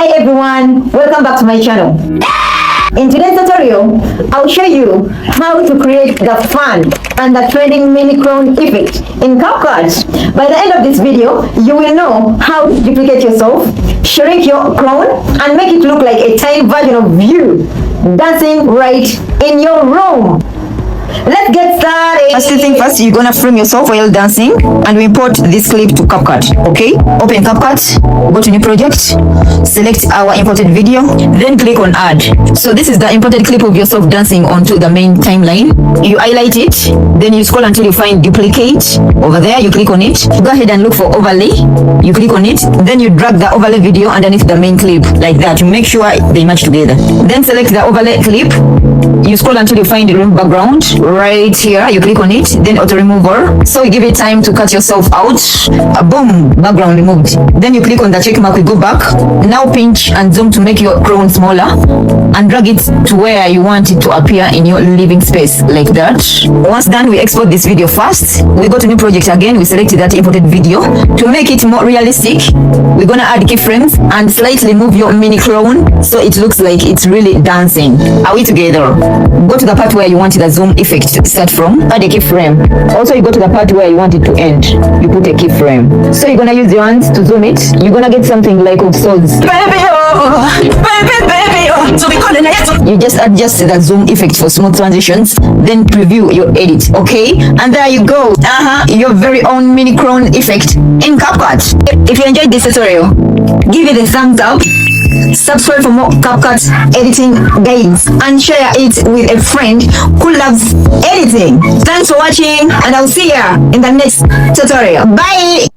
Hi everyone, welcome back to my channel. In today's tutorial, I'll show you how to create the fun and the trending mini crown effect in CapCut. By the end of this video, you will know how to duplicate yourself, shrink your crown, and make it look like a tiny version of you dancing right in your room. Let's get started. First thing first, you're gonna frame yourself while dancing, and we import this clip to CapCut. Okay, open CapCut, go to new project, select our imported video, then click on add. So this is the imported clip of yourself dancing onto the main timeline. You highlight it, then you scroll until you find duplicate. Over there, you click on it. Go ahead and look for overlay. You click on it, then you drag the overlay video underneath the main clip like that. You make sure they match together. Then select the overlay clip. You scroll until you find the remove background. Right here, you click on it, then auto remover. So you give it time to cut yourself out. Boom, background removed. Then you click on the check mark, we go back. Now pinch and zoom to make your crown smaller and drag it to where you want it to appear in your living space like that. Once done, we export this video first. We go to new project again, we select that imported video. To make it more realistic, we're gonna add keyframes and slightly move your mini crown so it looks like it's really dancing. Are we together? Go to the part where you want the zoom effect to start from, add a keyframe. Also, you go to the part where you want it to end, you put a keyframe. So you're gonna use your hands to zoom it. You're gonna get something like of swords. Baby, oh, baby, baby, oh. So we call it. You just adjust the zoom effect for smooth transitions, then preview your edit. Okay, and there you go. Your very own mini crown effect in CapCut. If you enjoyed this tutorial, give it a thumbs up. Subscribe for more CapCut editing guides and share it with a friend who loves editing. Thanks for watching, and I'll see you in the next tutorial. Bye.